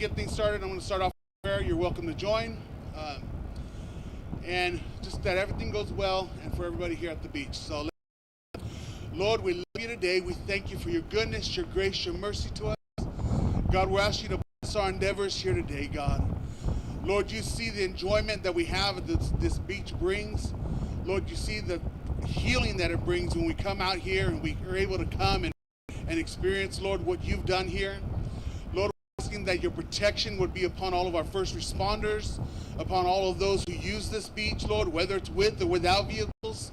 get things started, I'm going to start off with prayer. You're welcome to join. And just that everything goes well and for everybody here at the beach. So, Lord, we love you today. We thank you for your goodness, your grace, your mercy to us. God, we're asking you to bless our endeavors here today, God. Lord, you see the enjoyment that we have this beach brings. Lord, you see the healing that it brings when we come out here and we are able to come and experience, Lord, what you've done here. Lord, we're asking that your protection would be upon all of our first responders, upon all of those who use this beach, Lord, whether it's with or without vehicles.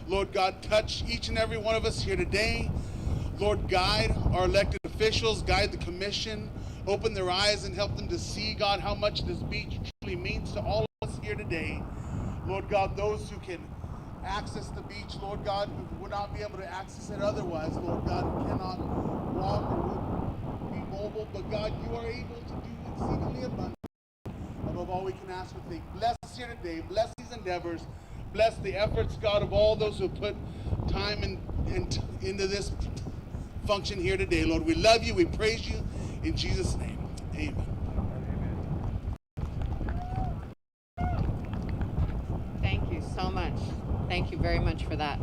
Lord God, touch each and every one of us here today. Lord, guide our elected officials, guide the commission, open their eyes and help them to see, God, how much this beach truly means to all of us here today. Lord God, those who can access the beach, Lord God, who would not be able to access it otherwise, Lord God, who cannot walk or be mobile, but God, you are able to do exceedingly abundantly above all we can ask or think. Bless us here today, bless these endeavors, bless the efforts, God, of all those who put time into this function here today. Lord, we love you, we praise you, in Jesus' name, amen. Thank you so much. Thank you very much for that.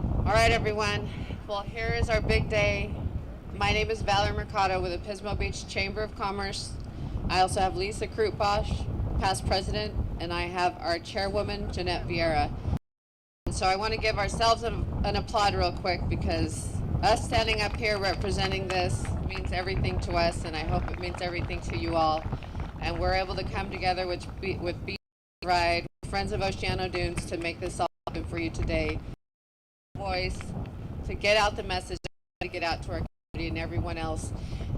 All right, everyone. Well, here is our big day. My name is Valerie Mercado with the Pismo Beach Chamber of Commerce. I also have Lisa Kruitbosch, past president, and I have our chairwoman, Jeanette Vieira. And so I want to give ourselves an applaud real quick, because us standing up here representing this means everything to us, and I hope it means everything to you all. And we're able to come together with Beach Ride, Friends of Oceano Dunes, to make this all happen for you today. Voice to get out the message, to get out to our community and everyone else,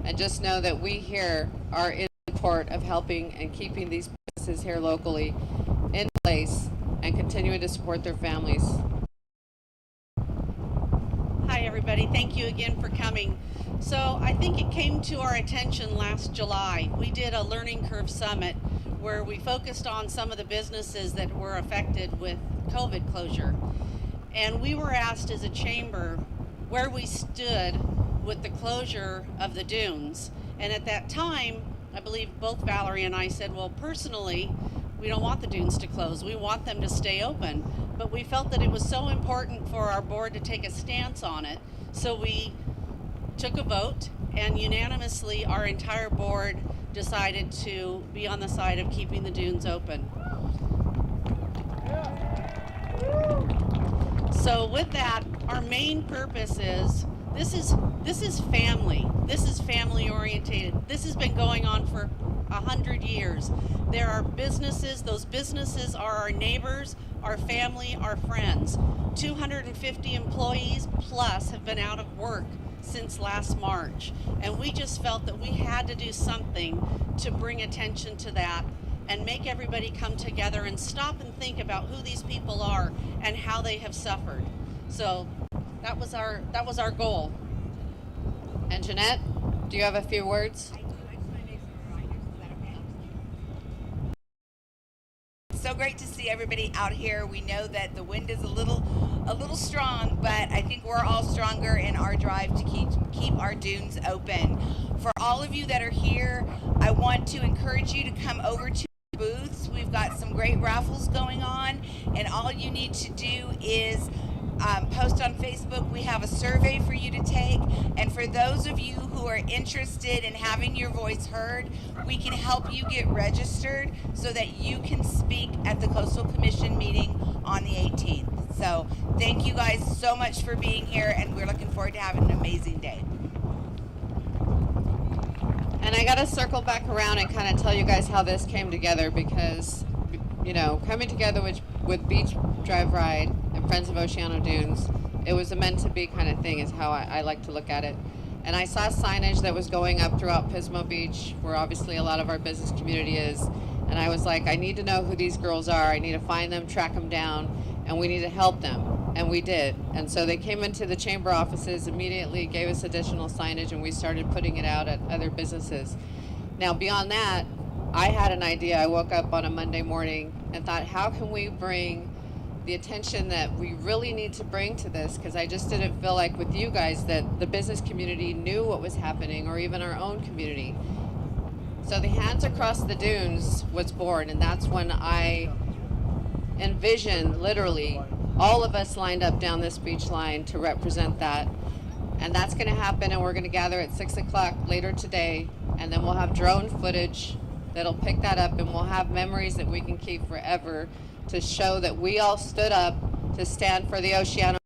and just know that we here are in support of helping and keeping these businesses here locally in place and continuing to support their families. Hi everybody, thank you again for coming. So I think it came to our attention last July. We did a Learning Curve Summit where we focused on some of the businesses that were affected with COVID closure. And we were asked as a chamber where we stood with the closure of the dunes. And at that time, I believe both Valerie and I said, well, personally, we don't want the dunes to close. We want them to stay open. But we felt that it was so important for our board to take a stance on it. So we took a vote, and unanimously our entire board decided to be on the side of keeping the dunes open. So with that, our main purpose is, this is family. This is family orientated. This has been going on for 100 years. There are businesses, those businesses are our neighbors, our family, our friends. 250 employees plus have been out of work since last March. And we just felt that we had to do something to bring attention to that and make everybody come together and stop and think about who these people are and how they have suffered. So that was our goal. And Jeanette, do you have a few words? I do. I just want to make some reminders. Is that okay? So great to see everybody out here. We know that the wind is a little strong, but I think we're all stronger in our drive to keep our dunes open. For all of you that are here, I want to encourage you to come over to the booths. We've got some great raffles going on, and all you need to do is post on Facebook. We have a survey for you to take, and for those of you who are interested in having your voice heard, we can help you get registered so that you can speak at the Coastal Commission meeting on the 18th. So thank you guys so much for being here, and we're looking forward to having an amazing day. And I got to circle back around and kind of tell you guys how this came together, because, you know, coming together with Beach Drive Ride and Friends of Oceano Dunes, it was a meant to be kind of thing is how I like to look at it. And I saw signage that was going up throughout Pismo Beach, where obviously a lot of our business community is. And I was like, I need to know who these girls are. I need to find them, track them down, and we need to help them. And we did. And so they came into the chamber offices, immediately gave us additional signage, and we started putting it out at other businesses. Now, beyond that, I had an idea. I woke up on a Monday morning and thought, how can we bring the attention that we really need to bring to this, because I just didn't feel like with you guys that the business community knew what was happening, or even our own community. So the Hands Across the Dunes was born, and that's when I envisioned literally all of us lined up down this beach line to represent that. And that's going to happen, and we're going to gather at 6 o'clock later today, and then we'll have drone footage that'll pick that up, and we'll have memories that we can keep forever to show that we all stood up to stand for the Oceano.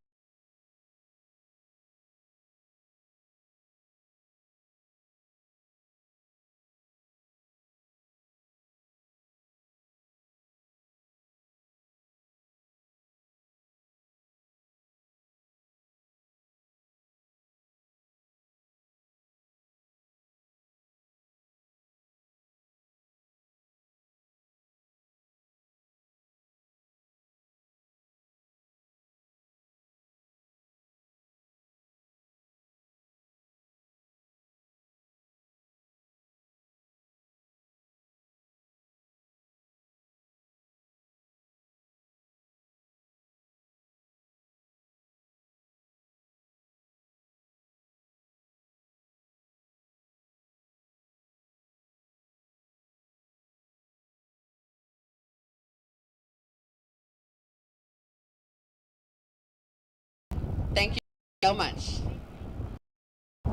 Thank you so much.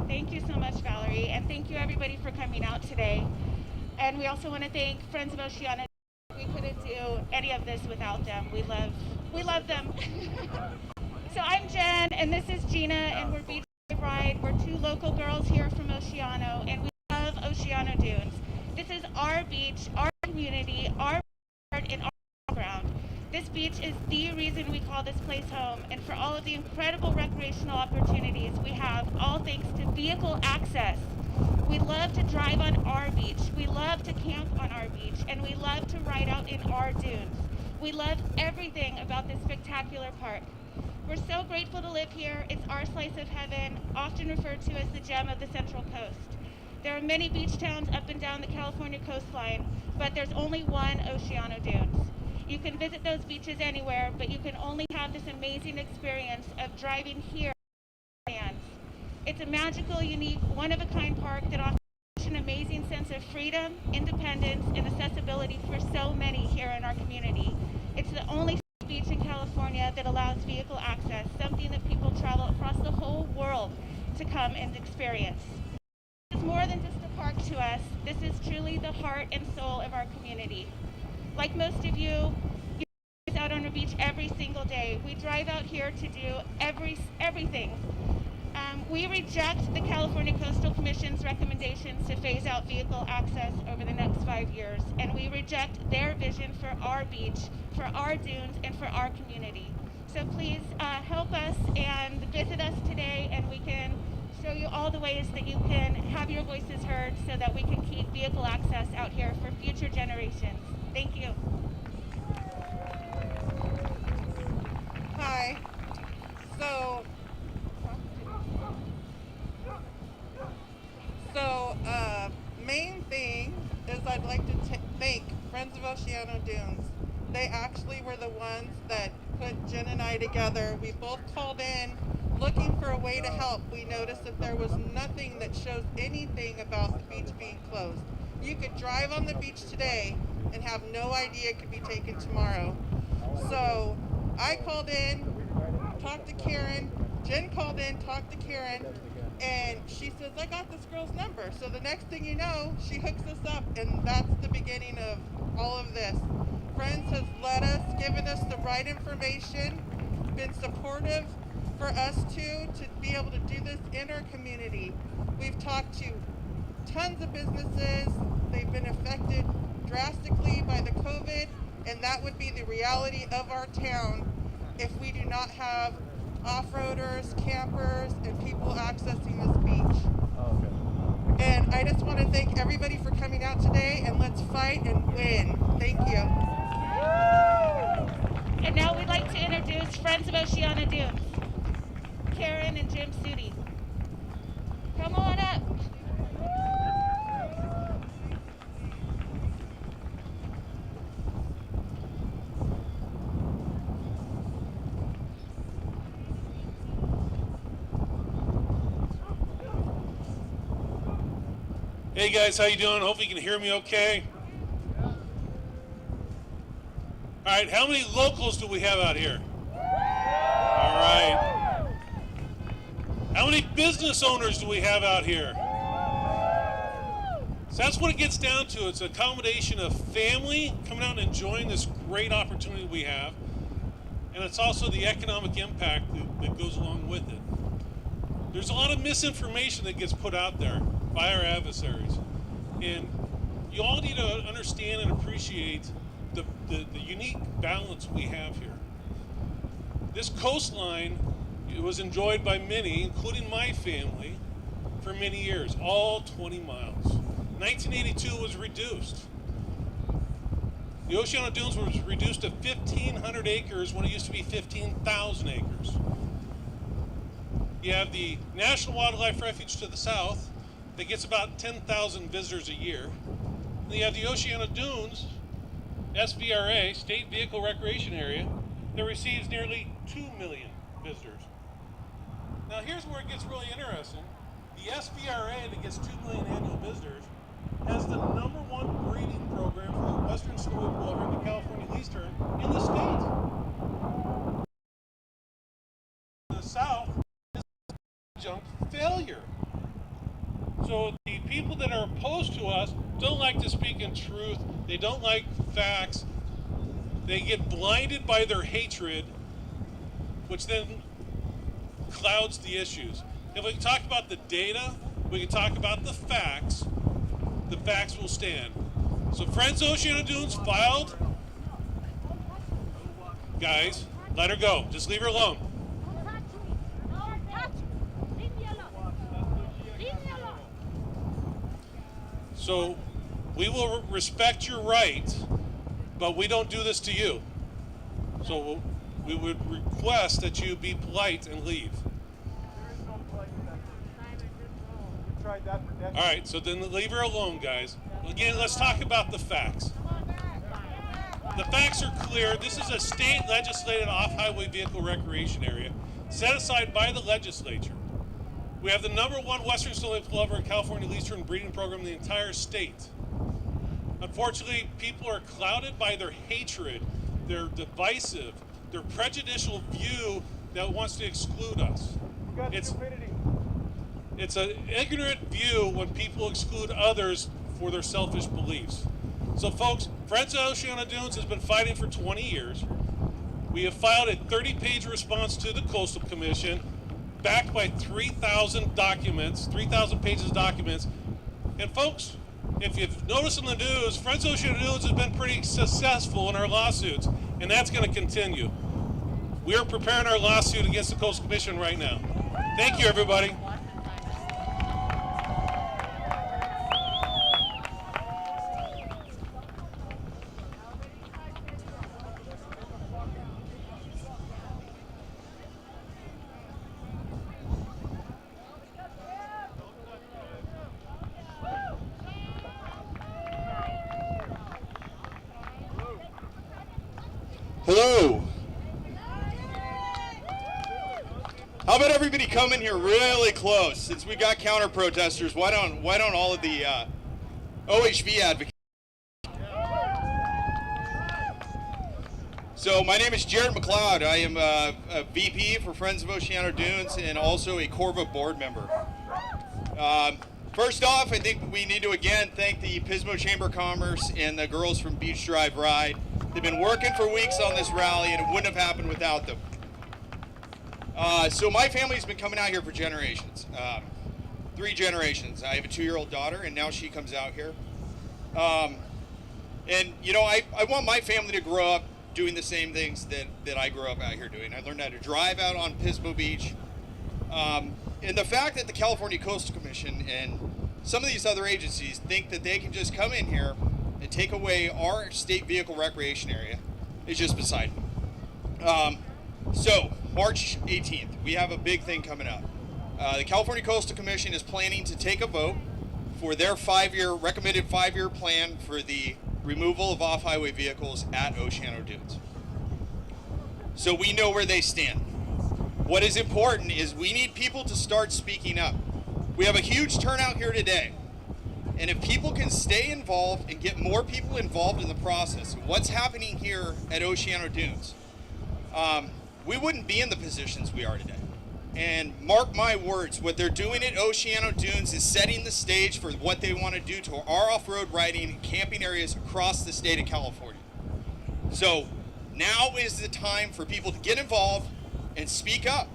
Thank you so much, Valerie, and thank you everybody for coming out today. And we also want to thank Friends of Oceano. We couldn't do any of this without them. We love them. So I'm Jen, and this is Gina, and we're Beach Bride. We're two local girls here from Oceano, and we love Oceano Dunes. This is our beach, our community, our part, and our ground. This beach is the reason we call this place home, and for all of the incredible recreational opportunities we have, all thanks to vehicle access. We love to drive on our beach, we love to camp on our beach, and we love to ride out in our dunes. We love everything about this spectacular park. We're so grateful to live here. It's our slice of heaven, often referred to as the gem of the Central Coast. There are many beach towns up and down the California coastline, but there's only one Oceano Dunes. You can visit those beaches anywhere, but you can only have this amazing experience of driving here. It's a magical, unique, one-of-a-kind park that offers an amazing sense of freedom, independence, and accessibility for so many here in our community. It's the only beach in California that allows vehicle access, something that people travel across the whole world to come and experience. It's more than just a park to us. This is truly the heart and soul of our community. Like most of you out on our beach every single day. We drive out here to do everything. We reject the California Coastal Commission's recommendations to phase out vehicle access over the next 5 years, and we reject their vision for our beach, for our dunes, and for our community. So please help us and visit us today, and we can show you all the ways that you can have your voices heard so that we can keep vehicle access out here for future generations. Thank you. Hi. Main thing is I'd like to thank Friends of Oceano Dunes. They actually were the ones that put Jen and I together. We both called in looking for a way to help. We noticed that there was nothing that shows anything about the beach being closed. You could drive on the beach today and have no idea it could be taken tomorrow. So I called in, talked to Karen, Jen called in, talked to Karen, and she says, I got this girl's number. So the next thing you know, she hooks us up, and that's the beginning of all of this. Friends has led us, given us the right information, been supportive for us to be able to do this in our community. We've talked to tons of businesses. They've been affected drastically by the COVID, and that would be the reality of our town if we do not have off-roaders, campers, and people accessing this beach. And I just want to thank everybody for coming out today, and let's fight and win. Thank you. And now we'd like to introduce Friends of Oceano Dunes, Karen and Jim Sudi. Come on up. Hey guys, how you doing? Hope you can hear me okay. All right, how many locals do we have out here? All right. How many business owners do we have out here? So that's what it gets down to. It's a combination of family coming out and enjoying this great opportunity we have, and it's also the economic impact that goes along with it. There's a lot of misinformation that gets put out there by our adversaries, and you all need to understand and appreciate the unique balance we have here. This coastline, it was enjoyed by many, including my family, for many years, all 20 miles. 1982 was reduced. The Oceano Dunes was reduced to 1,500 acres when it used to be 15,000 acres. You have the National Wildlife Refuge to the south that gets about 10,000 visitors a year. And you have the Oceano Dunes SVRA, State Vehicle Recreation Area, that receives nearly 2 million visitors. Now here's where it gets really interesting. The SVRA that gets 2 million annual visitors has the #1 breeding program for the western snowy plover and the California leastern in the state. The south is a junk failure. So the people that are opposed to us don't like to speak in truth. They don't like facts. They get blinded by their hatred, which then clouds the issues. If we can talk about the data, we can talk about the facts will stand. So Friends Oceano Dunes filed. Guys, let her go. Just leave her alone. So we will respect your right, but we don't do this to you. So we would request that you be polite and leave. All right, so then leave her alone, guys. Again, let's talk about the facts. The facts are clear. This is a state legislated off-highway vehicle recreation area set aside by the legislature. We have the #1 western snowy plover and California leastern breeding program in the entire state. Unfortunately, people are clouded by their hatred, their divisive, their prejudicial view that wants to exclude us. It's an ignorant view when people exclude others for their selfish beliefs. So folks, Friends of Oceano Dunes has been fighting for 20 years. We have filed a 30-page response to the Coastal Commission, backed by 3,000 documents, 3,000 pages of documents. And folks, if you've noticed in the news, Friends of Oceano Dunes has been pretty successful in our lawsuits, and that's going to continue. We are preparing our lawsuit against the Coastal Commission right now. Thank you, everybody. Hello. How about everybody come in here really close? Since we got counter protesters, why don't all of the OHV advocates? So my name is Jared McLeod. I am a VP for Friends of Oceano Dunes and also a Corva board member. First off, I think we need to again thank the Pismo Chamber of Commerce and the girls from Beach Drive Ride. They've been working for weeks on this rally, and it wouldn't have happened without them. So my family's been coming out here for generations, 3 generations. I have a 2-year-old daughter, and now she comes out here. And you know, I want my family to grow up doing the same things that I grew up out here doing. I learned how to drive out on Pismo Beach. And the fact that the California Coastal Commission and some of these other agencies think that they can just come in here and take away our state vehicle recreation area is just beside me. So, March 18th, we have a big thing coming up. The California Coastal Commission is planning to take a vote for their recommended 5-year plan for the removal of off-highway vehicles at Oceano Dunes. So we know where they stand. What is important is we need people to start speaking up. We have a huge turnout here today, And if people can stay involved and get more people involved in the process, what's happening here at Oceano Dunes, we wouldn't be in the positions we are today. And mark my words, what they're doing at Oceano Dunes is setting the stage for what they want to do to our off-road riding and camping areas across the state of California. So now is the time for people to get involved and speak up.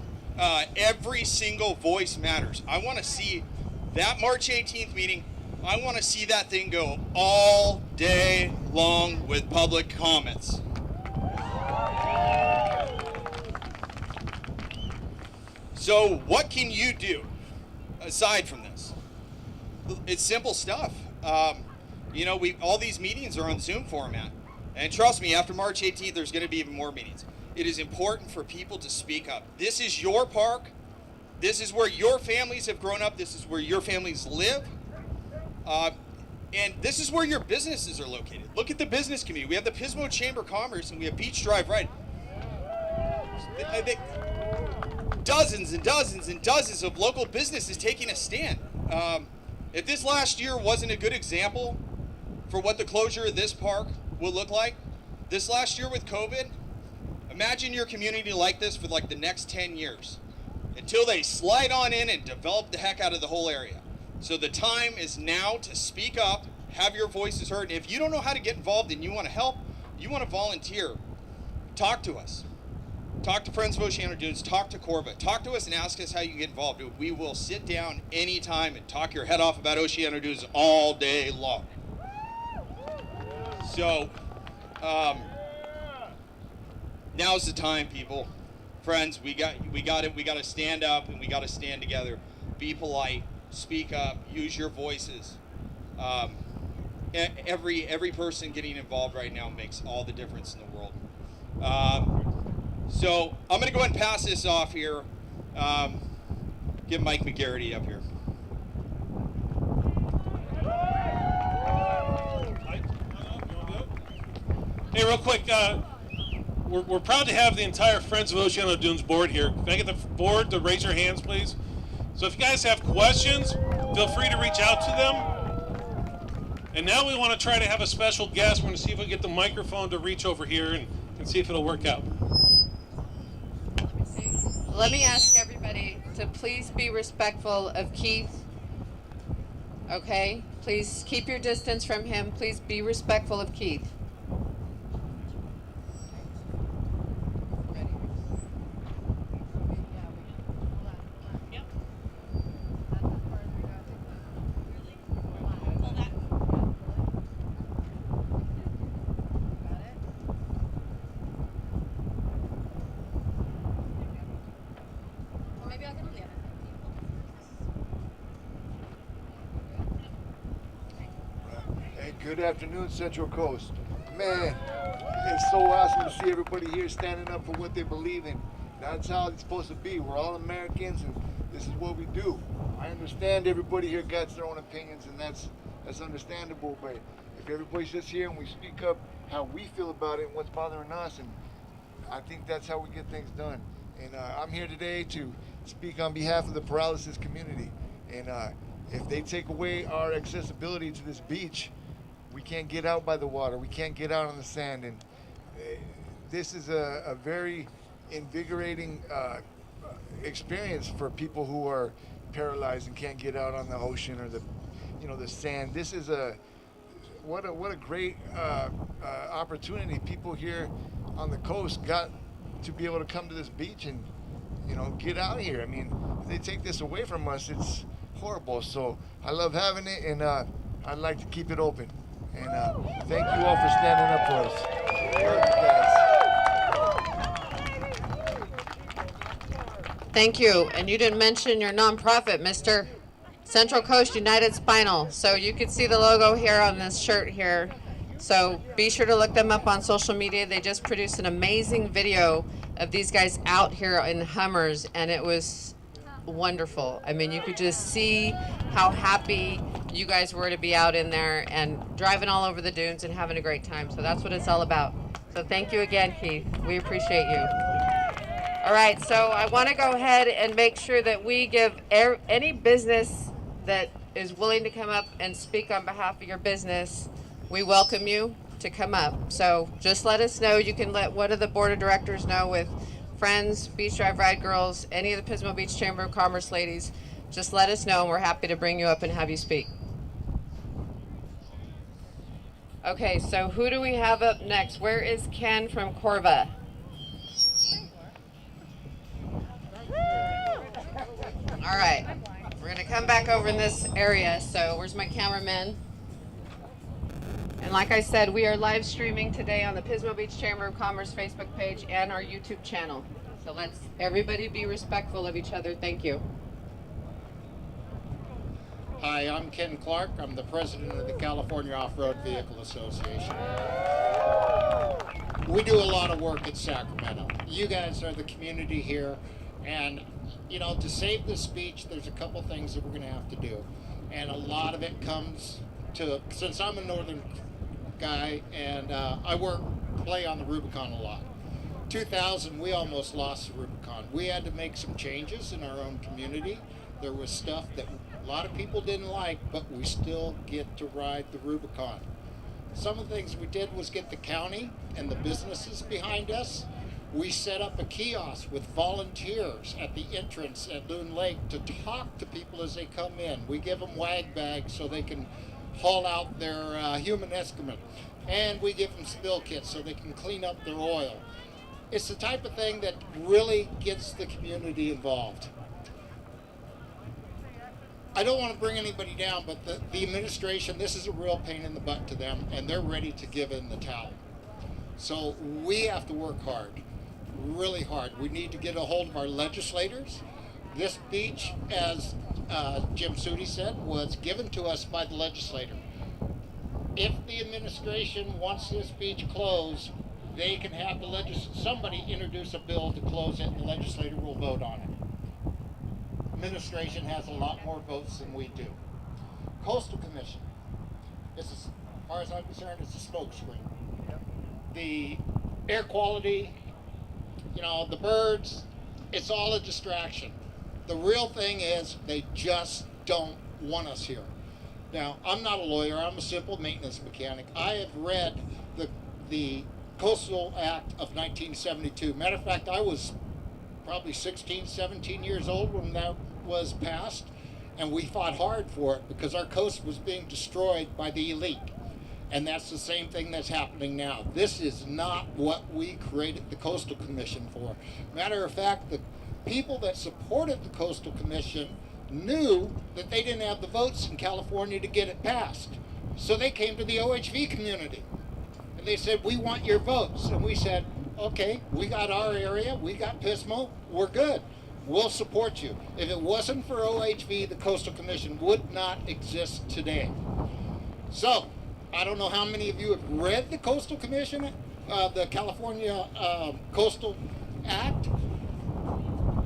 Every single voice matters. I want to see that March 18th meeting. I want to see that thing go all day long with public comments. So what can you do aside from this? It's simple stuff. You know, all these meetings are on Zoom format. And trust me, after March 18th, there's going to be even more meetings. It is important for people to speak up. This is your park. This is where your families have grown up. This is where your families live. And this is where your businesses are located. Look at the business community. We have the Pismo Chamber of Commerce and we have Beach Drive Ride. Dozens and dozens and dozens of local businesses taking a stand. If this last year wasn't a good example for what the closure of this park will look like, this last year with COVID, imagine your community like this for like the next 10 years until they slide on in and develop the heck out of the whole area. So the time is now to speak up, have your voices heard. And if you don't know how to get involved and you want to help, you want to volunteer, talk to us. Talk to Friends of Oceano Dunes, talk to Corba, talk to us and ask us how you get involved. We will sit down anytime and talk your head off about Oceano Dunes all day long. So, now's the time, people. Friends, we got it. We got to stand up and we got to stand together. Be polite, speak up, use your voices. Every person getting involved right now makes all the difference in the world. So I'm going to go ahead and pass this off here. Get Mike McGarity up here. Hey, real quick, we're proud to have the entire Friends of Oceano Dunes board here. Can I get the board to raise your hands, please? So if you guys have questions, feel free to reach out to them. And now we want to try to have a special guest. We're going to see if we can get the microphone to reach over here and see if it'll work out. Let me ask everybody to please be respectful of Keith. Okay? Please keep your distance from him. Please be respectful of Keith. Good afternoon, Central Coast. Man, it's so awesome to see everybody here standing up for what they believe in. That's how it's supposed to be. We're all Americans, and this is what we do. I understand everybody here got their own opinions, and that's understandable. But if everybody sits here and we speak up how we feel about it and what's bothering us, and I think that's how we get things done. And I'm here today to speak on behalf of the paralysis community. And if they take away our accessibility to this beach, we can't get out by the water. We can't get out on the sand. And this is a very invigorating experience for people who are paralyzed and can't get out on the ocean or the sand. This is what a great opportunity people here on the coast got to be able to come to this beach and get out of here. I mean, if they take this away from us, it's horrible. So I love having it, and I'd like to keep it open. And thank you all for standing up for us. Thank you. And you didn't mention your nonprofit, Mr. Central Coast United Spinal. So you can see the logo here on this shirt here. So be sure to look them up on social media. They just produced an amazing video of these guys out here in Hummers, and it was wonderful. I mean, you could just see how happy you guys were to be out in there and driving all over the dunes and having a great time. So that's what it's all about. So thank you again, Keith. We appreciate you. All right, so I want to go ahead and make sure that we give any business that is willing to come up and speak on behalf of your business, we welcome you to come up. So just let us know. You can let one of the board of directors know, with friends, Beach Drive Ride girls, any of the Pismo Beach Chamber of Commerce ladies. Just let us know and we're happy to bring you up and have you speak. Okay, so who do we have up next? Where is Ken from Corva? All right, we're gonna come back over in this area. So where's my cameraman? And like I said, we are live streaming today on the Pismo Beach Chamber of Commerce Facebook page and our YouTube channel. So let's everybody be respectful of each other. Thank you. Hi, I'm Ken Clark. I'm the president of the California Off-Road Vehicle Association. We do a lot of work in Sacramento. You guys are the community here, and you know, to save this beach, there's a couple things that we're going to have to do, and a lot of it comes to, since I'm a northern guy and I play on the Rubicon a lot. 2000, we almost lost the Rubicon. We had to make some changes in our own community. There was stuff that a lot of people didn't like, but we still get to ride the Rubicon. Some of the things we did was get the county and the businesses behind us. We set up a kiosk with volunteers at the entrance at Loon Lake to talk to people as they come in. We give them wag bags so they can haul out their human excrement. And we give them spill kits so they can clean up their oil. It's the type of thing that really gets the community involved. I don't want to bring anybody down, but the administration, this is a real pain in the butt to them, and they're ready to give in the towel. So we have to work hard, really hard. We need to get a hold of our legislators. This beach, as Jim Sudi said, was given to us by the legislator. If the administration wants this beach closed, they can have somebody introduce a bill to close it, and the legislator will vote on it. Administration has a lot more votes than we do. Coastal Commission, as far as I'm concerned, it's a smokescreen. The air quality, you know, the birds, it's all a distraction. The real thing is they just don't want us here. Now, I'm not a lawyer, I'm a simple maintenance mechanic. I have read the Coastal Act of 1972. Matter of fact, I was probably 16, 17 years old when that was passed, and we fought hard for it because our coast was being destroyed by the elite. And that's the same thing that's happening now. This is not what we created the Coastal Commission for. Matter of fact, the people that supported the Coastal Commission knew that they didn't have the votes in California to get it passed. So they came to the OHV community. And they said, we want your votes. And we said, okay, we got our area, we got Pismo, we're good. We'll support you. If it wasn't for OHV, the Coastal Commission would not exist today. So, I don't know how many of you have read the Coastal Commission, the California Coastal Act.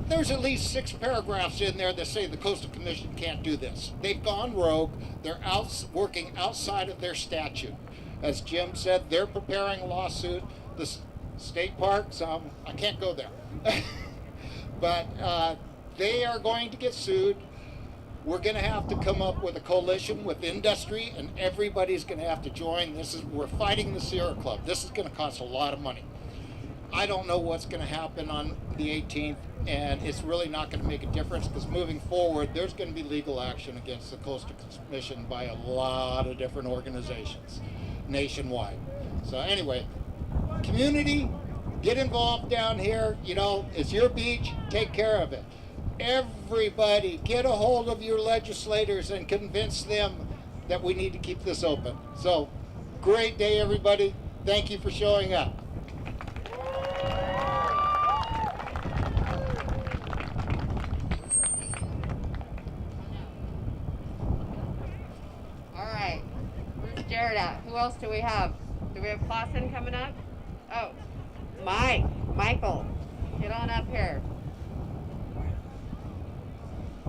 There's at least 6 paragraphs in there that say the Coastal Commission can't do this. They've gone rogue. They're working outside of their statute. As Jim said, they're preparing a lawsuit. The state parks, I can't go there. But they are going to get sued. We're going to have to come up with a coalition with industry, and everybody's going to have to join. We're fighting the Sierra Club. This is going to cost a lot of money. I don't know what's going to happen on the 18th, and it's really not going to make a difference because moving forward, there's going to be legal action against the Coastal Commission by a lot of different organizations nationwide. So anyway, community, get involved down here. You know, it's your beach, take care of it. Everybody, get a hold of your legislators and convince them that we need to keep this open. So, great day, everybody. Thank you for showing up. All right, where's Jared at? Who else do we have? Do we have Clausen coming up? Oh, Michael, get on up here.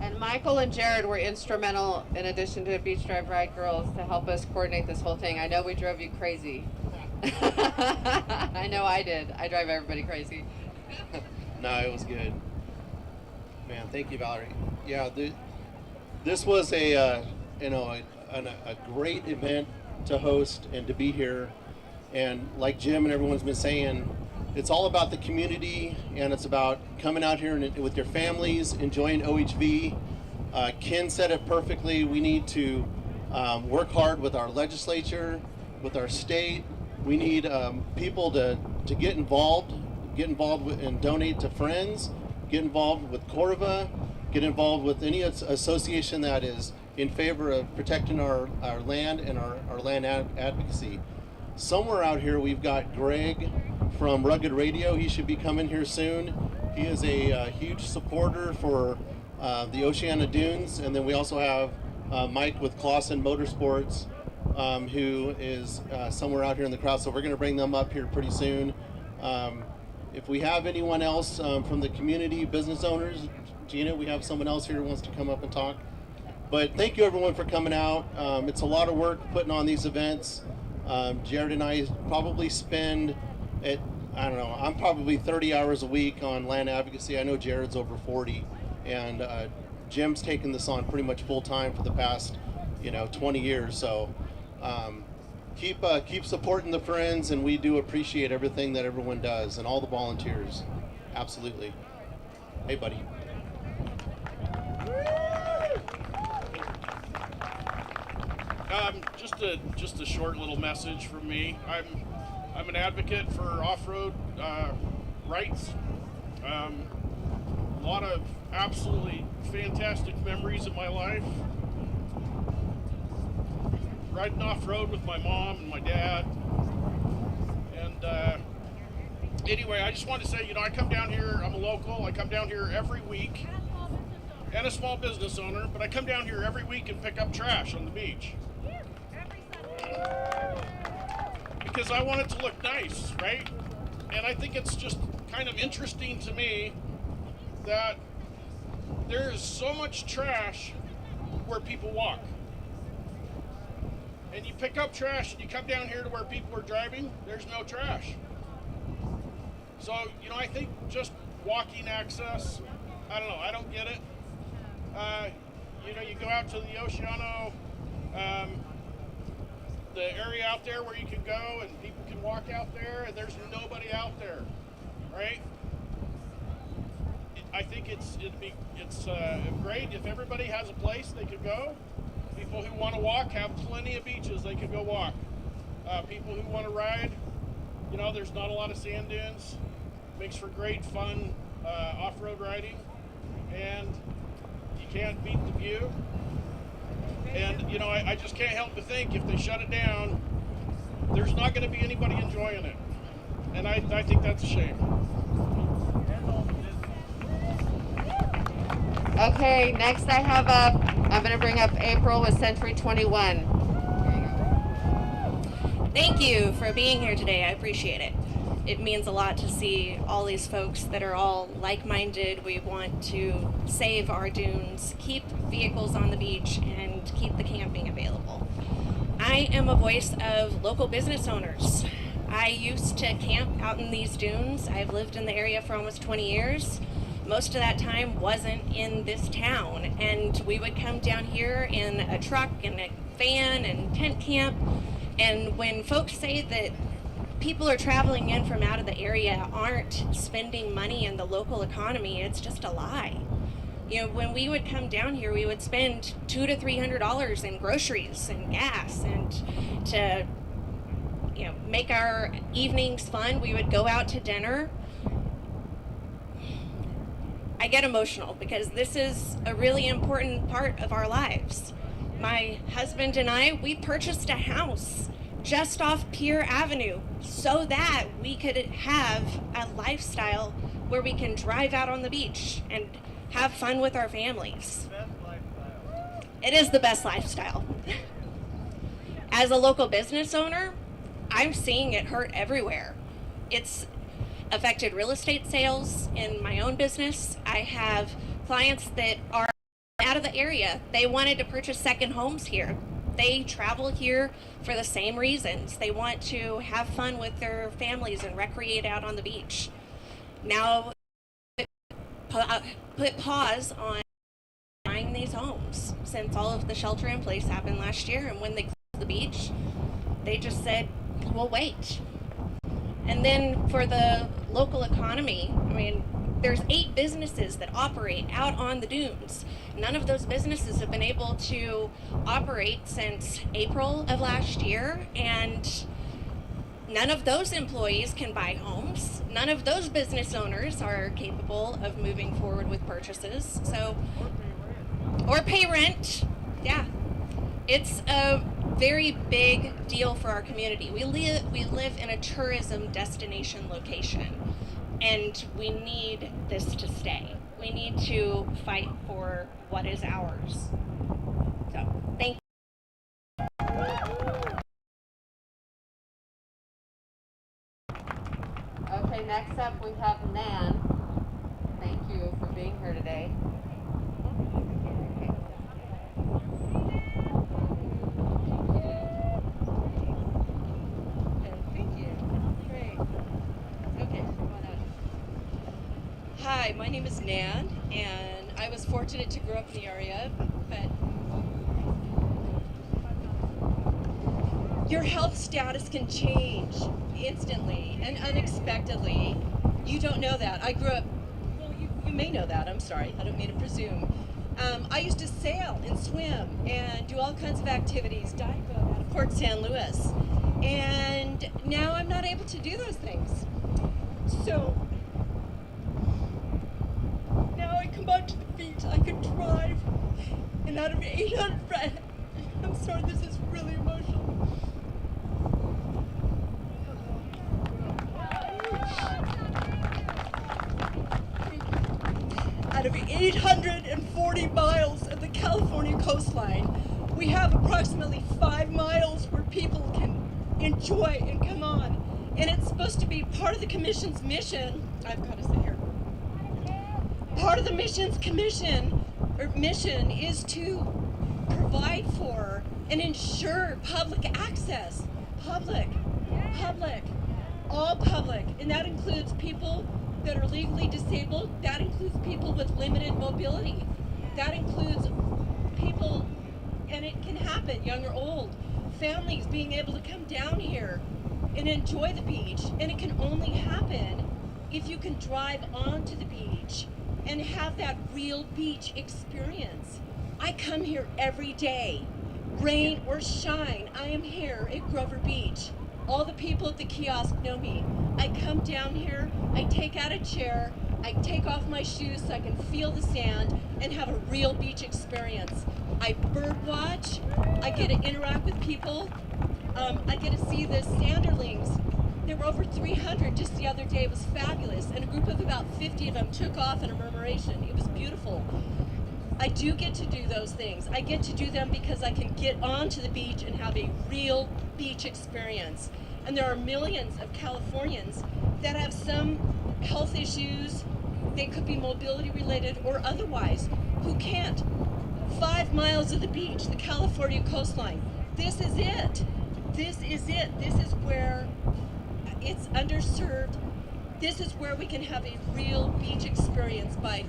And Michael and Jared were instrumental, in addition to Beach Drive Ride Girls, to help us coordinate this whole thing. I know we drove you crazy. I know I did. I drive everybody crazy. No, it was good. Man, thank you, Valerie. Yeah, this was a a great event to host and to be here. And like Jim and everyone's been saying, it's all about the community, and it's about coming out here and with your families, enjoying OHV. Ken said it perfectly. We need to work hard with our legislature, with our state. We need people to get involved and donate to friends, get involved with Corva, get involved with any association that is in favor of protecting our land and our land advocacy. Somewhere out here we've got Greg from Rugged Radio. He should be coming here soon. He is a huge supporter for the Oceano Dunes, and then we also have Mike with Clausen Motorsports, who is somewhere out here in the crowd. So we're going to bring them up here pretty soon. If we have anyone else from the community, business owners, Gina, we have someone else here who wants to come up and talk. But thank you everyone for coming out. It's a lot of work putting on these events. Jared and I probably spend I'm probably 30 hours a week on land advocacy. I know Jared's over 40, and Jim's taken this on pretty much full time for the past 20 years. So keep supporting the friends, and we do appreciate everything that everyone does and all the volunteers. Absolutely. Hey, buddy. Just a short little message from me. I'm an advocate for off-road rights. A lot of absolutely fantastic memories in my life. Riding off-road with my mom and my dad. And anyway, I just want to say, I come down here, I'm a local, I come down here every week, and a small business owner, but I come down here every week and pick up trash on the beach. Because I want it to look nice, right? And I think it's just kind of interesting to me that there is so much trash where people walk. And you pick up trash and you come down here to where people are driving, there's no trash. So, I think just walking access, I don't know, I don't get it. You go out to the Oceano, the area out there where you can go and people can walk out there, and there's nobody out there, right? I think it's great if everybody has a place they could go. People who want to walk have plenty of beaches they could go walk. People who want to ride, there's not a lot of sand dunes. Makes for great fun off-road riding, and you can't beat the view. And, I just can't help but think if they shut it down, there's not going to be anybody enjoying it. And I think that's a shame. Okay, next I'm going to bring up April with Century 21. Thank you for being here today. I appreciate it. It means a lot to see all these folks that are all like-minded. We want to save our dunes, keep vehicles on the beach, and keep the camping available. I am a voice of local business owners. I used to camp out in these dunes. I've lived in the area for almost 20 years. Most of that time wasn't in this town, and we would come down here in a truck and a van and tent camp. And when folks say that people are traveling in from out of the area aren't spending money in the local economy, it's just a lie. When we would come down here, we would spend $200 to $300 in groceries and gas, and to make our evenings fun, we would go out to dinner. I get emotional because this is a really important part of our lives. My husband and I, we purchased a house just off Pier Avenue so that we could have a lifestyle where we can drive out on the beach and have fun with our families. It is the best lifestyle. As a local business owner, I'm seeing it hurt everywhere. It's affected real estate sales in my own business. I have clients that are out of the area. They wanted to purchase second homes here. They travel here for the same reasons. They want to have fun with their families and recreate out on the beach. Now, put pause on buying these homes. since all of the shelter in place happened last year, and when they closed the beach, they just said, we'll wait. And then for the local economy, I mean, there's 8 businesses that operate out on the dunes. None of those businesses have been able to operate since April of last year, and none of those employees can buy homes. None of those business owners are capable of moving forward with purchases. Or pay rent. Yeah. It's a very big deal for our community. We live in a tourism destination location, and we need this to stay. We need to fight for what is ours. So, thank you. Okay, next up we have Nan. Thank you for being here today. Hi, my name is Nan, and I was fortunate to grow up in the area, but your health status can change instantly and unexpectedly. You don't know that. I grew up, well, you may know that, I'm sorry, I don't mean to presume. I used to sail and swim and do all kinds of activities, dive boat out of Port San Luis, and now I'm not able to do those things. So, now I come out to the beach, I can drive, and out of 800, I'm sorry, this is really emotional. Out of 840 miles of the California coastline, we have approximately 5 miles where people can enjoy and come on. And it's supposed to be part of the commission's mission. I've got to sit here. Part of the mission is to provide for and ensure public access. Public, all public. And that includes people that are legally disabled. That includes people with limited mobility. That includes people, and it can happen, young or old, families being able to come down here and enjoy the beach. And it can only happen if you can drive onto the beach and have that real beach experience. I come here every day, rain or shine, I am here at Grover Beach. All the people at the kiosk know me. I come down here, I take out a chair, I take off my shoes so I can feel the sand and have a real beach experience. I bird watch, I get to interact with people, I get to see the sanderlings. There were over 300 just the other day. It was fabulous, and a group of about 50 of them took off in a murmuration. It was beautiful. I do get to do those things. I get to do them because I can get onto the beach and have a real beach experience. And there are millions of Californians that have some health issues, they could be mobility related or otherwise, who can't. 5 miles of the beach, the California coastline. This is it. This is it. This is where it's underserved. This is where we can have a real beach experience by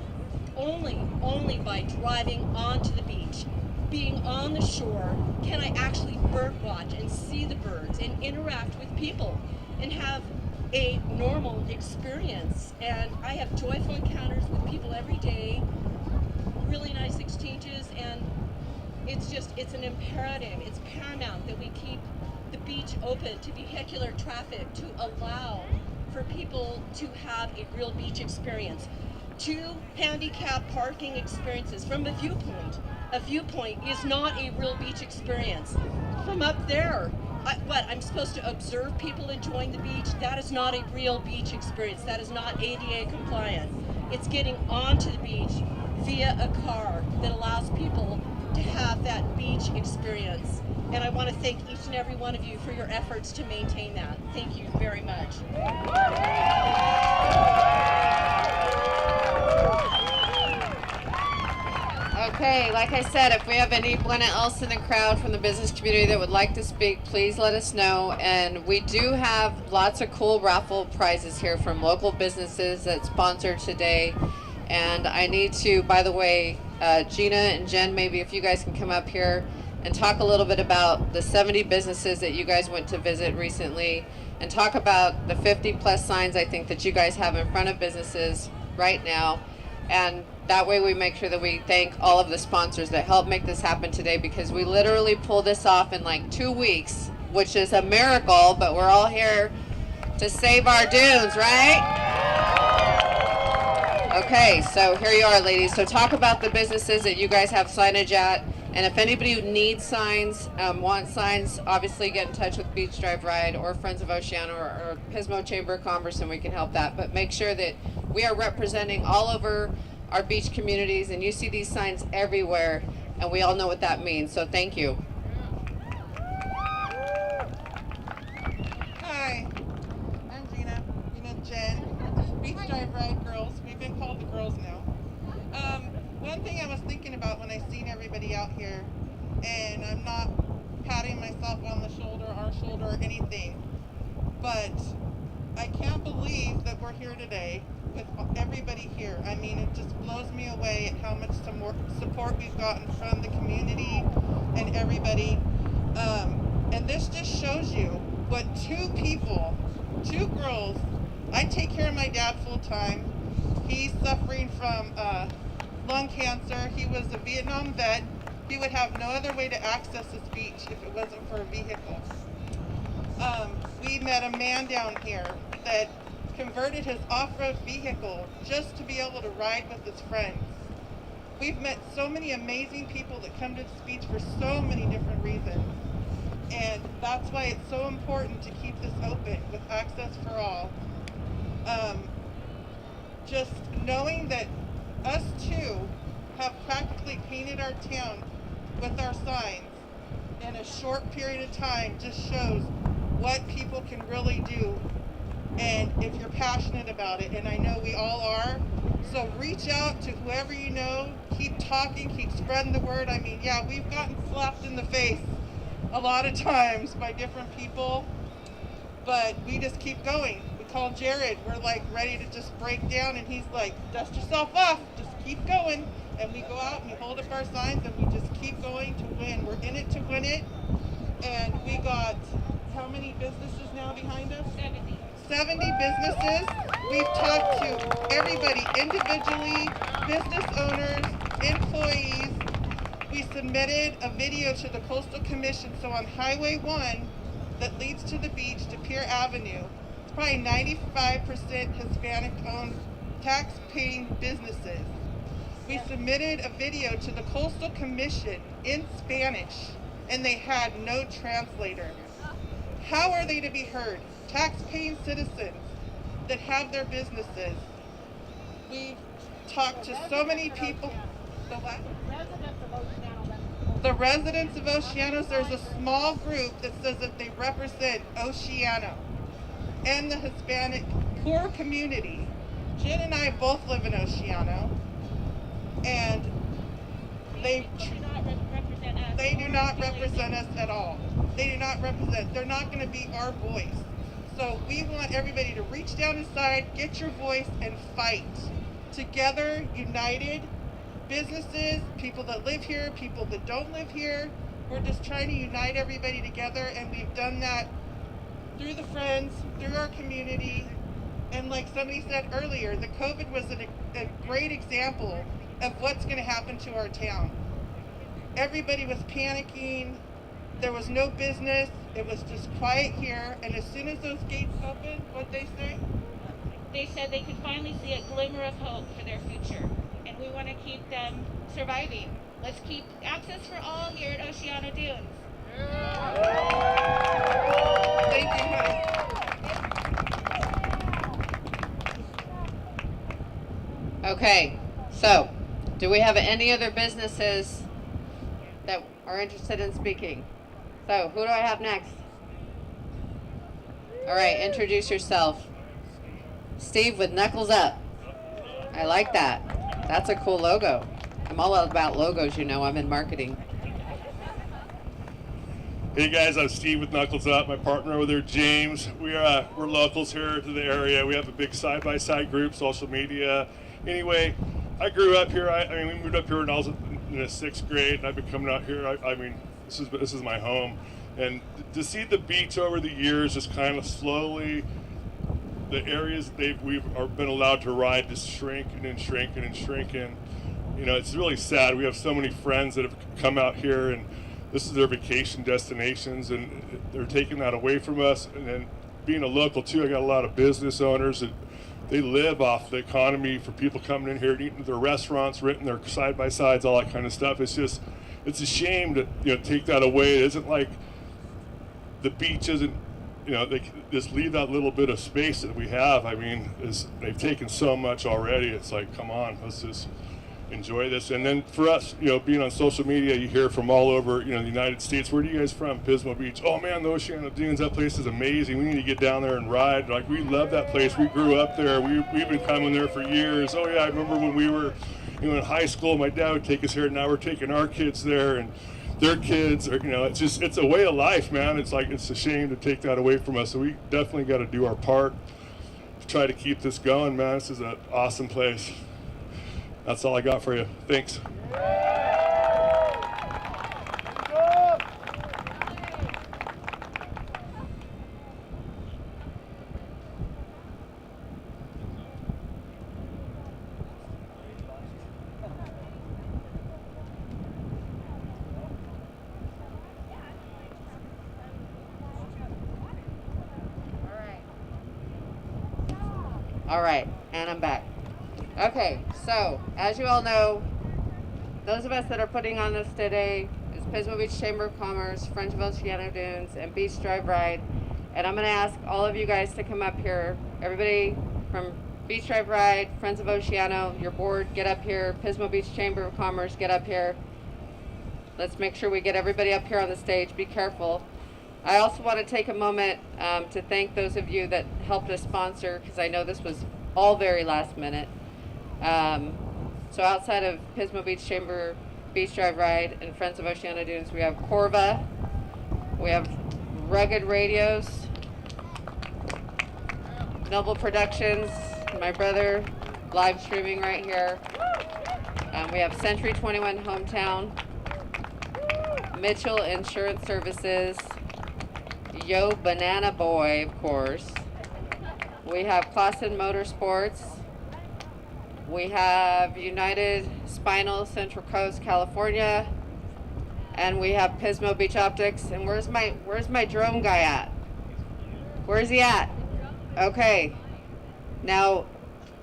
only by driving onto the beach, being on the shore. Can I actually bird watch and see the birds and interact with people and have a normal experience? And I have joyful encounters with people every day, really nice exchanges, and it's an imperative, it's paramount that we keep the beach open to vehicular traffic to allow for people to have a real beach experience. 2 handicap parking experiences from a viewpoint. A viewpoint is not a real beach experience. From up there, I'm supposed to observe people enjoying the beach? That is not a real beach experience. That is not ADA compliant. It's getting onto the beach via a car that allows people to have that beach experience. And I want to thank each and every one of you for your efforts to maintain that. Thank you very much. Okay, like I said, if we have anyone else in the crowd from the business community that would like to speak, please let us know. And we do have lots of cool raffle prizes here from local businesses that sponsor today. And I need to, by the way, Gina and Jen, maybe if you guys can come up here and talk a little bit about the 70 businesses that you guys went to visit recently, and talk about the 50 plus signs I think that you guys have in front of businesses right now. And that way we make sure that we thank all of the sponsors that helped make this happen today, because we literally pulled this off in like 2 weeks, which is a miracle, but we're all here to save our dunes, right? Okay, so here you are, ladies. So talk about the businesses that you guys have signage at, and if anybody needs signs, wants signs, obviously get in touch with Beach Drive Ride or Friends of Oceano or Pismo Chamber of Commerce, and we can help that. But make sure that we are representing all over our beach communities, and you see these signs everywhere, and we all know what that means. So thank you. Hi, I'm Gina Jen, Beach Drive Ride Girls. We've been called the girls now. One thing I was thinking about when I seen everybody out here, and I'm not patting myself on the shoulder, our shoulder, or anything, but I can't believe that we're here today with everybody here. I mean, it just blows me away at how much support we've gotten from the community and everybody. And this just shows you what two girls, I take care of my dad full time. He's suffering from lung cancer. He was a Vietnam vet. He would have no other way to access this beach if it wasn't for a vehicle. We met a man down here that converted his off-road vehicle just to be able to ride with his friends. We've met so many amazing people that come to this beach for so many different reasons. And that's why it's so important to keep this open with access for all. Just knowing that us too have practically painted our town with our signs in a short period of time just shows what people can really do, and if you're passionate about it, and I know we all are. So reach out to whoever you know, keep talking, keep spreading the word. I mean, yeah, we've gotten slapped in the face a lot of times by different people, but we just keep going. We call Jared, we're like ready to just break down, and he's like, dust yourself off, just keep going. And we go out and we hold up our signs and we just keep going to win. We're in it to win it. And we got how many businesses now behind us? 70 businesses. We've talked to everybody individually, business owners, employees. We submitted a video to the Coastal Commission. So on Highway 1 that leads to the beach to Pier Avenue, it's probably 95% Hispanic-owned tax-paying businesses. We submitted a video to the Coastal Commission in Spanish, and they had no translator. How are they to be heard? Tax-paying citizens that have their businesses. We've talked to so many people. The residents of Oceanos, there's a small group that says that they represent Oceano and the Hispanic poor community. Jen and I both live in Oceano, and they do not represent us at all. They do not represent. They're not going to be our voice. So we want everybody to reach down inside, get your voice, and fight. Together, united, businesses, people that live here, people that don't live here. We're just trying to unite everybody together, and we've done that through the friends, through our community. And like somebody said earlier, the COVID was a great example of what's going to happen to our town. Everybody was panicking. There was no business. It was just quiet here. And as soon as those gates opened, what'd they say? They said they could finally see a glimmer of hope for their future. And we want to keep them surviving. Let's keep access for all here at Oceano Dunes. Thank you, honey. Okay, so do we have any other businesses that are interested in speaking? So who do I have next? All right, introduce yourself. Steve with Knuckles Up. I like that. That's a cool logo. I'm all about logos, you know. I'm in marketing. Hey guys, I'm Steve with Knuckles Up. My partner over there, James. We're locals here to the area. We have a big side-by-side group, social media. Anyway, I grew up here. I mean, we moved up here when I was in the 6th grade, and I've been coming out here. I mean, this is my home, and to see the beach over the years, just kind of slowly, the areas we've been allowed to ride just shrinking and shrinking and shrinking. You know, it's really sad. We have so many friends that have come out here, and this is their vacation destinations, and they're taking that away from us. And then being a local too, I got a lot of business owners that they live off the economy for people coming in here and eating at their restaurants, renting their side-by-sides, all that kind of stuff. It's just, it's a shame to, you know, take that away. It isn't like the beach isn't, you know, they just leave that little bit of space that we have. I mean, they've taken so much already. It's like, come on, let's just enjoy this. And then for us, you know, being on social media, you hear from all over, you know, the United States. Where are you guys from? Pismo Beach. Oh man, the Oceano Dunes, that place is amazing. We need to get down there and ride. Like, we love that place. We grew up there. We've been coming there for years. Oh yeah, I remember when we were, you know, in high school, my dad would take us here. Now we're taking our kids there, and their kids are, you know, it's just, it's a way of life, man. It's like, it's a shame to take that away from us. So we definitely got to do our part to try to keep this going, man. This is an awesome place. That's all I got for you. Thanks. All right, and I'm back. Okay, so as you all know, those of us that are putting on this today is Pismo Beach Chamber of Commerce, Friends of Oceano Dunes, and Beach Drive Ride. And I'm going to ask all of you guys to come up here. Everybody from Beach Drive Ride, Friends of Oceano, your board, get up here. Pismo Beach Chamber of Commerce, get up here. Let's make sure we get everybody up here on the stage. Be careful. I also want to take a moment to thank those of you that helped us sponsor, because I know this was all very last minute. So outside of Pismo Beach Chamber, Beach Drive Ride, and Friends of Oceano Dunes, we have Corva, we have Rugged Radios, Noble Productions, my brother, live streaming right here. We have Century 21 Hometown, Mitchell Insurance Services, Yo Banana Boy, of course. We have Clausen Motorsports. We have United Spinal, Central Coast, California. And we have Pismo Beach Optics. And where's my drone guy at? Where's he at? Okay. Now,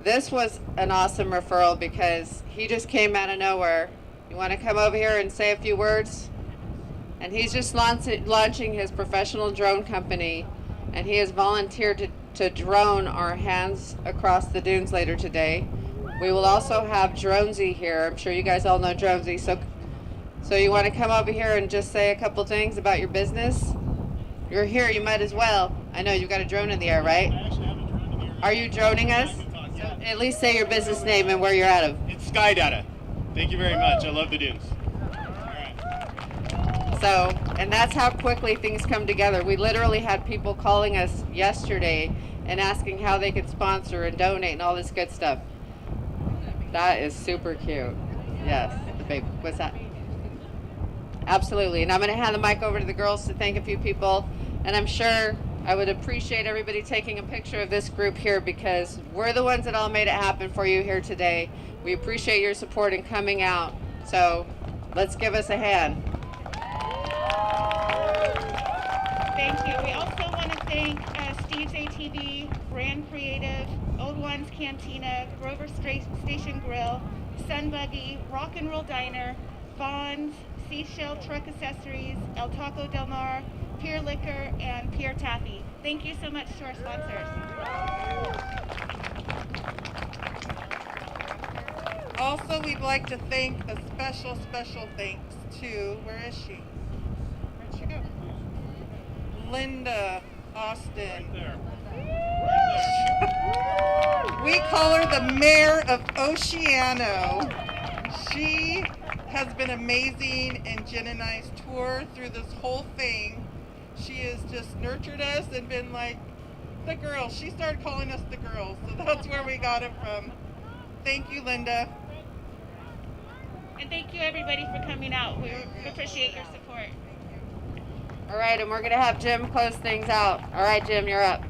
this was an awesome referral because he just came out of nowhere. You want to come over here and say a few words? And he's just launching his professional drone company, and he has volunteered to drone our hands across the dunes later today. We will also have Dronesy here. I'm sure you guys all know Dronesy. So you want to come over here and just say a couple things about your business? You're here, you might as well. I know you've got a drone in the air, right? I actually have a drone in the air. Are you droning us? So at least say your business name and where you're out of. It's Sky Data. Thank you very much. I love the dunes. So, and that's how quickly things come together. We literally had people calling us yesterday and asking how they could sponsor and donate and all this good stuff. That is super cute. Yes, the baby. What's that? Absolutely. And I'm going to hand the mic over to the girls to thank a few people. And I'm sure I would appreciate everybody taking a picture of this group here because we're the ones that all made it happen for you here today. We appreciate your support in coming out. So let's give us a hand. Thank you. We also want to thank Steve's ATV, Brand Creative, Old Ones Cantina, Grover Station Grill, Sun Buggy, Rock and Roll Diner, Bonds, Seashell Truck Accessories, El Taco Del Mar, Pier Liquor, and Pier Taffy. Thank you so much to our sponsors. Also, we'd like to thank a special thanks to, where is she? Where'd she go? Linda Austin. We call her the mayor of Oceano. She has been amazing in Jen and I's tour through this whole thing. She has just nurtured us and been like, the girls. She started calling us the girls, so that's where we got it from. Thank you, Linda. And thank you everybody for coming out. We appreciate your support. All right, and we're going to have Jim close things out. All right, Jim, you're up.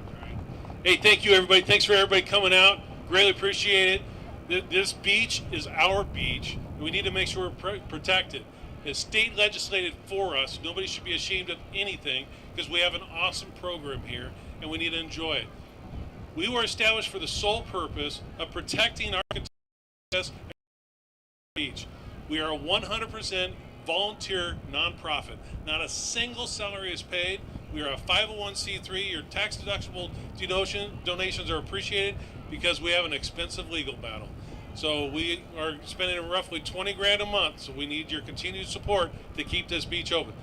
Hey, thank you, everybody. Thanks for everybody coming out. Greatly appreciate it. This beach is our beach, and we need to make sure we're protected. It's state legislated for us. Nobody should be ashamed of anything because we have an awesome program here, and we need to enjoy it. We were established for the sole purpose of protecting our beach. We are a 100% volunteer nonprofit. Not a single salary is paid. We are a 501c3. Your tax deductible donations are appreciated because we have an expensive legal battle. So we are spending roughly 20 grand a month. So we need your continued support to keep this beach open.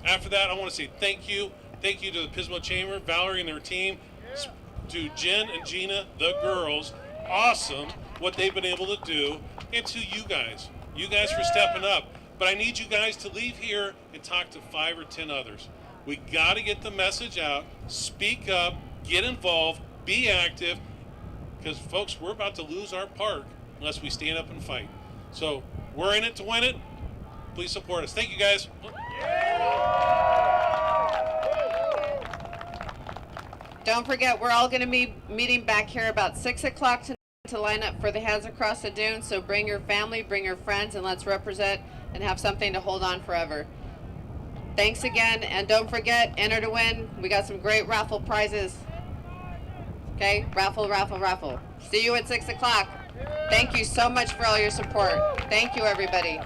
After that, I want to say thank you. Thank you to the Pismo Chamber, Valerie and their team, to Jen and Gina, the girls. Awesome what they've been able to do, and to you guys for stepping up. But I need you guys to leave here and talk to 5 or 10 others. We got to get the message out, speak up, get involved, be active, because folks, we're about to lose our park unless we stand up and fight. So we're in it to win it. Please support us. Thank you, guys. Don't forget, we're all going to be meeting back here about 6 o'clock tonight to line up for the Hands Across the Dunes. So bring your family, bring your friends, and let's represent and have something to hold on forever. Thanks again, and don't forget, enter to win. We got some great raffle prizes. Okay, raffle, raffle, raffle. See you at 6 o'clock. Thank you so much for all your support. Thank you, everybody.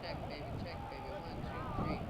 Check, baby, 1, 2, 3.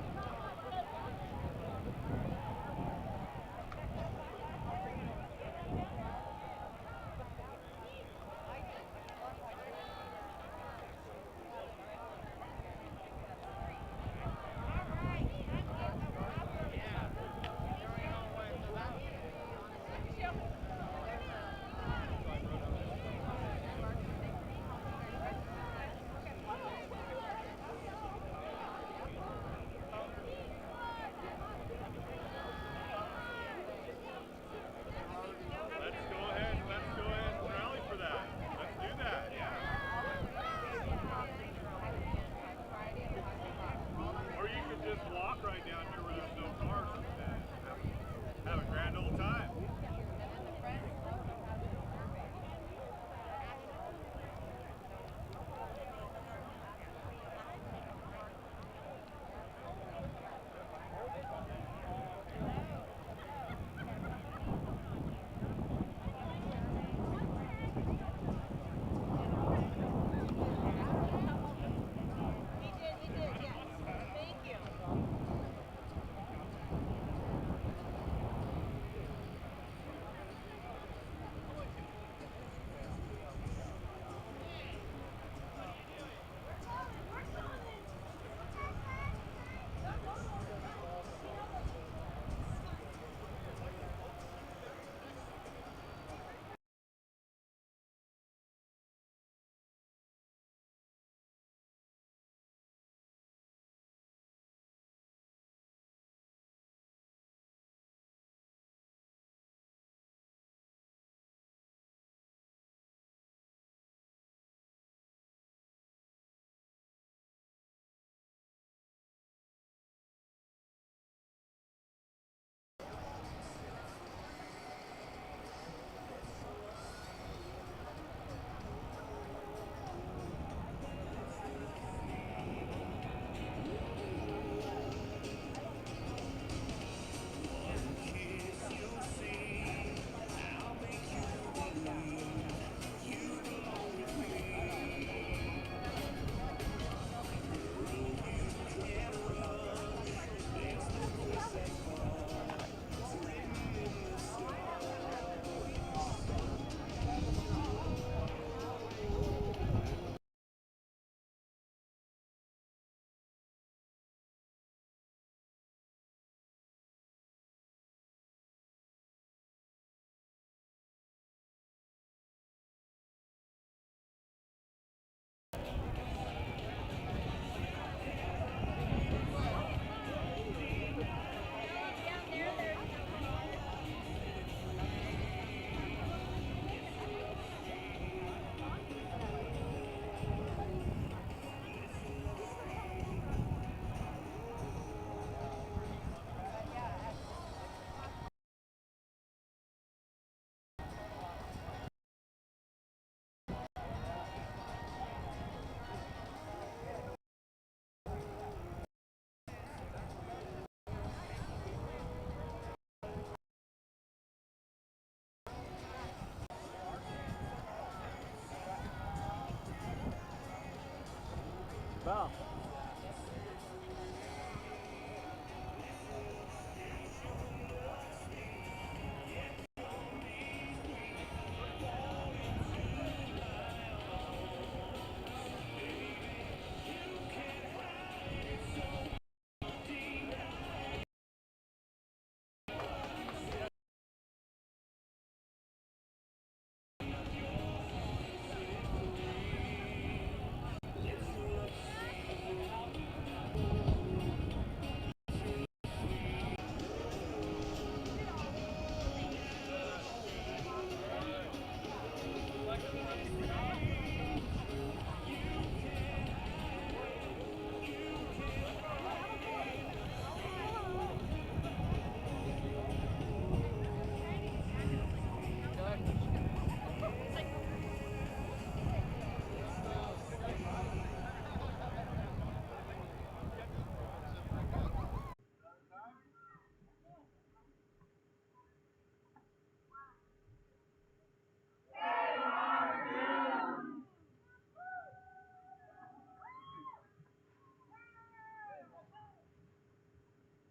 Wow.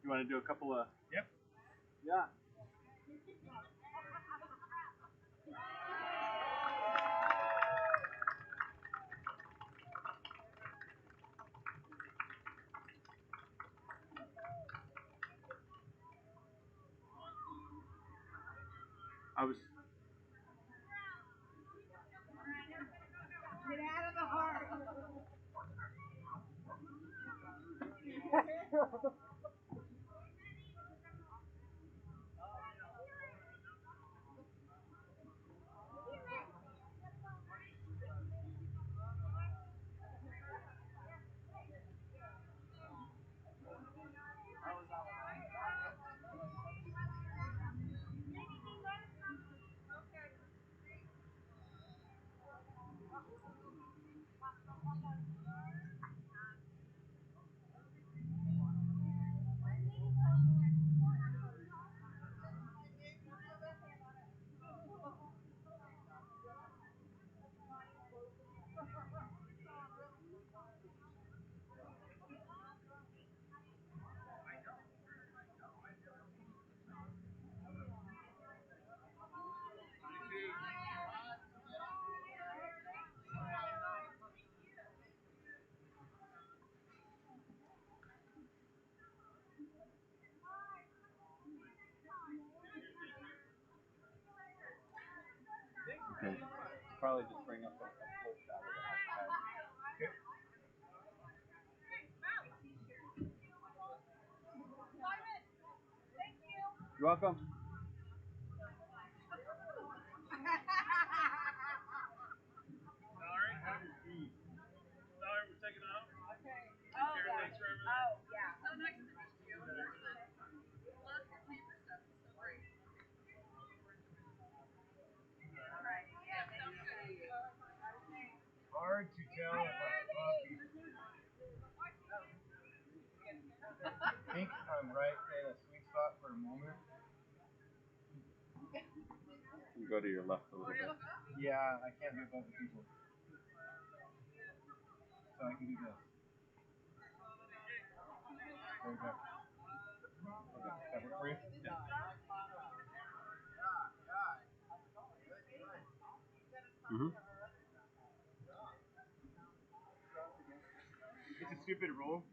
You want to do a couple of? Yep. Yeah. I was. Get out of the heart. Okay. Probably just bring up a full shot of that. Okay. You're welcome. Valerie, Valerie, we're taking off. Okay. Oh, thanks for everything. Oh, yeah. So nice to meet you. Love your favorite stuff. It's so great. All right. Yeah, sounds good. Hard to tell if I think I'm right in a sweet spot for a moment. You go to your left a little bit. Yeah, I can't be above the people. So I can do this. There we go. Okay, that work for you? Yeah. Mm-hmm. It's a stupid rule.